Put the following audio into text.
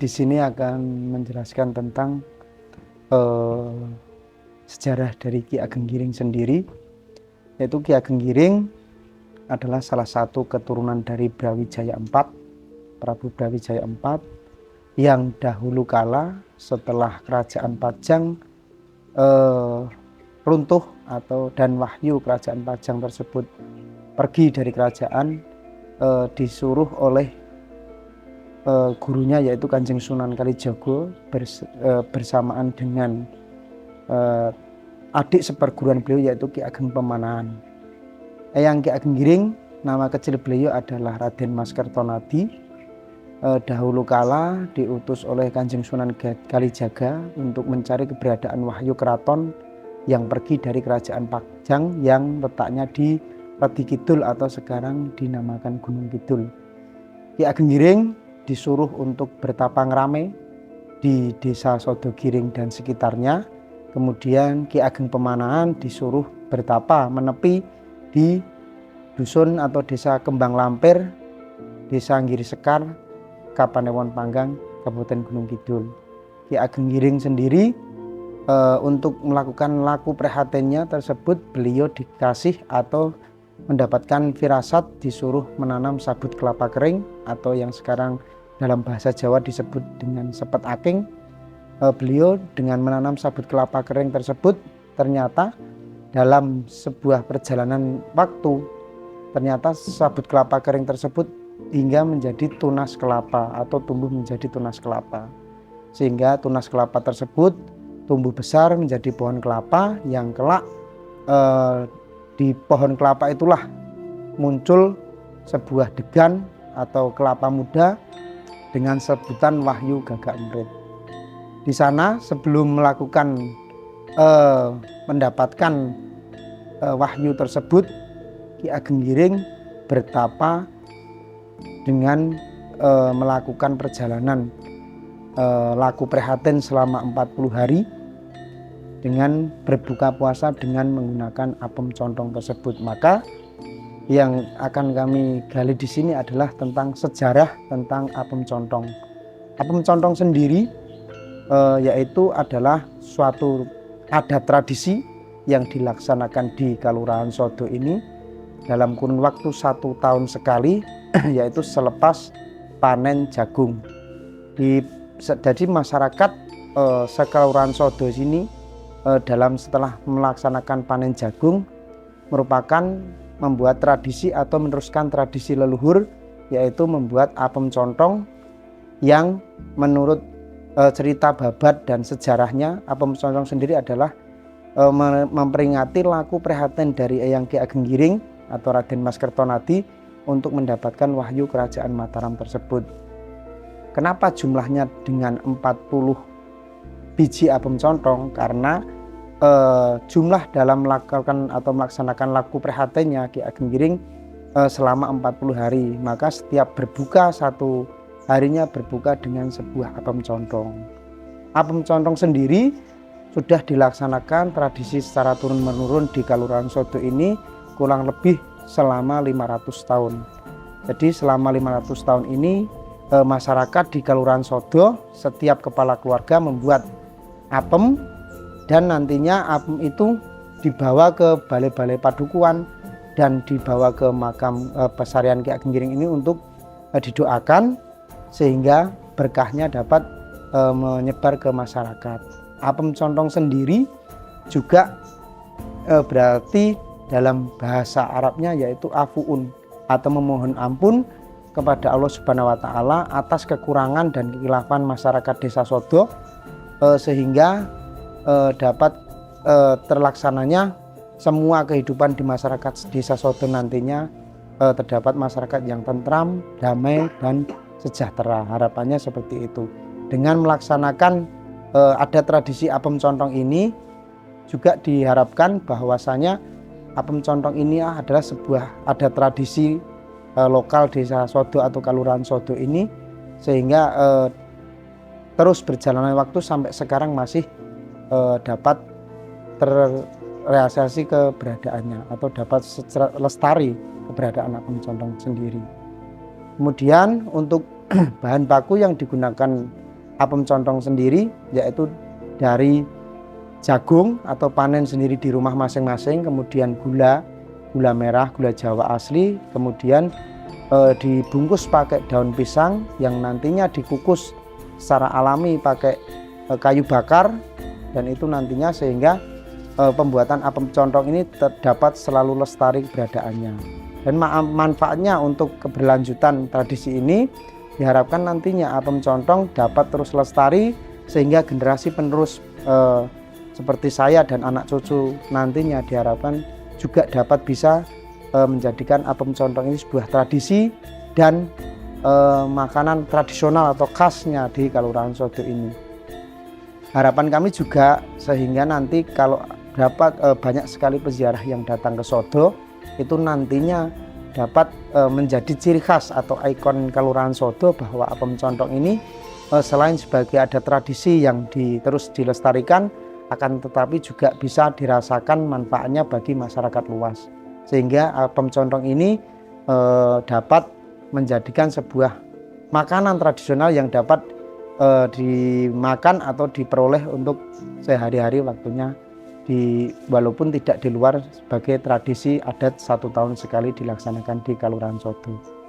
di sini akan menjelaskan tentang eh, sejarah dari Ki Ageng Giring sendiri, yaitu Ki Ageng Giring adalah salah satu keturunan dari Brawijaya IV, Prabu Brawijaya IV, yang dahulu kala setelah kerajaan Pajang runtuh dan wahyu kerajaan Pajang tersebut pergi dari kerajaan, disuruh oleh gurunya yaitu Kanjeng Sunan Kalijaga bersamaan dengan adik seperguruan beliau yaitu Ki Ageng Pemanahan. Eyang Ki Ageng Giring, nama kecil beliau adalah Raden Mas Kertonadi. Dahulu kala diutus oleh Kanjeng Sunan Kalijaga untuk mencari keberadaan wahyu keraton yang pergi dari kerajaan Pajang yang letaknya di Redi Kidul atau sekarang dinamakan Gunung Kidul. Ki Ageng Giring disuruh untuk bertapa ngrame di desa Sodogiring dan sekitarnya. Kemudian Ki Ageng Pemanahan disuruh bertapa menepi di dusun atau desa Kembang Lampir, desa Giri Sekar, Kapanewon Panggang, Kabupaten Gunung Kidul. Ki Ageng Giring sendiri untuk melakukan laku prihatinnya tersebut, beliau dikasih atau mendapatkan firasat disuruh menanam sabut kelapa kering atau yang sekarang dalam bahasa Jawa disebut dengan sepet aking. Beliau dengan menanam sabut kelapa kering tersebut ternyata dalam sebuah perjalanan waktu ternyata sabut kelapa kering tersebut hingga menjadi tunas kelapa atau tumbuh menjadi tunas kelapa, sehingga tunas kelapa tersebut tumbuh besar menjadi pohon kelapa yang kelak di pohon kelapa itulah muncul sebuah degan atau kelapa muda dengan sebutan Wahyu Gagak Emprit. Di sana sebelum melakukan mendapatkan wahyu tersebut, Ki Ageng Giring bertapa dengan melakukan perjalanan laku prihatin selama 40 hari dengan berbuka puasa dengan menggunakan apem contong tersebut. Maka yang akan kami gali di sini adalah tentang sejarah tentang apem contong. Apem contong sendiri yaitu adalah suatu adat tradisi yang dilaksanakan di Kalurahan Sodo ini dalam kurun waktu 1 tahun sekali, yaitu selepas panen jagung. Jadi masyarakat sekelurahan Sodo sini setelah melaksanakan panen jagung merupakan membuat tradisi atau meneruskan tradisi leluhur, yaitu membuat apem contong yang menurut cerita babat dan sejarahnya, apem contong sendiri adalah memperingati laku prihatin dari Eyang Ki Ageng Giring atau Raden Mas Kertonadi untuk mendapatkan wahyu kerajaan Mataram tersebut. Kenapa jumlahnya dengan 40 biji apem contong? Karena jumlah dalam melakukan atau melaksanakan laku prihatinnya Ki Ageng Giring selama 40 hari. Maka setiap berbuka satu harinya berbuka dengan sebuah apem contong. Apem contong sendiri sudah dilaksanakan tradisi secara turun-menurun di Kalurahan Sodo ini kurang lebih selama 500 tahun. Jadi selama 500 tahun ini masyarakat di Kalurahan Sodo setiap kepala keluarga membuat apem dan nantinya apem itu dibawa ke balai-balai padukuan dan dibawa ke makam pesarian Ki Ageng Giring ini untuk didoakan sehingga berkahnya dapat menyebar ke masyarakat. Apem contong sendiri juga berarti dalam bahasa Arabnya yaitu afuun atau memohon ampun kepada Allah Subhanahu wa taala atas kekurangan dan kekhilafan masyarakat Desa Sodo sehingga dapat terlaksananya semua kehidupan di masyarakat Desa Sodo nantinya terdapat masyarakat yang tentram, damai dan sejahtera. Harapannya seperti itu. Dengan melaksanakan ada tradisi apem contong ini juga diharapkan bahwasanya apem contong ini adalah ada tradisi lokal Desa Sodo atau Kalurahan Sodo ini sehingga terus berjalannya waktu sampai sekarang masih dapat terrealisasi keberadaannya atau dapat lestari keberadaan apem contong sendiri. Kemudian untuk bahan baku yang digunakan apem contong sendiri, yaitu dari jagung atau panen sendiri di rumah masing-masing, kemudian gula merah, gula Jawa asli, kemudian dibungkus pakai daun pisang yang nantinya dikukus secara alami pakai kayu bakar, dan itu nantinya sehingga pembuatan apem contong ini terdapat selalu lestari keberadaannya. Dan manfaatnya untuk keberlanjutan tradisi ini diharapkan nantinya apem contong dapat terus lestari sehingga generasi penerus seperti saya dan anak cucu nantinya diharapkan juga dapat bisa menjadikan apem contong ini sebuah tradisi dan makanan tradisional atau khasnya di Kelurahan Sodo ini. Harapan kami juga sehingga nanti kalau dapat banyak sekali peziarah yang datang ke Sodo, itu nantinya dapat menjadi ciri khas atau ikon Kelurahan Sodo bahwa apem contong ini selain sebagai ada tradisi yang terus dilestarikan, akan tetapi juga bisa dirasakan manfaatnya bagi masyarakat luas, sehingga apem contong ini dapat menjadikan sebuah makanan tradisional yang dapat dimakan atau diperoleh untuk sehari-hari waktunya, walaupun tidak di luar sebagai tradisi adat 1 tahun sekali dilaksanakan di Kelurahan Sodo.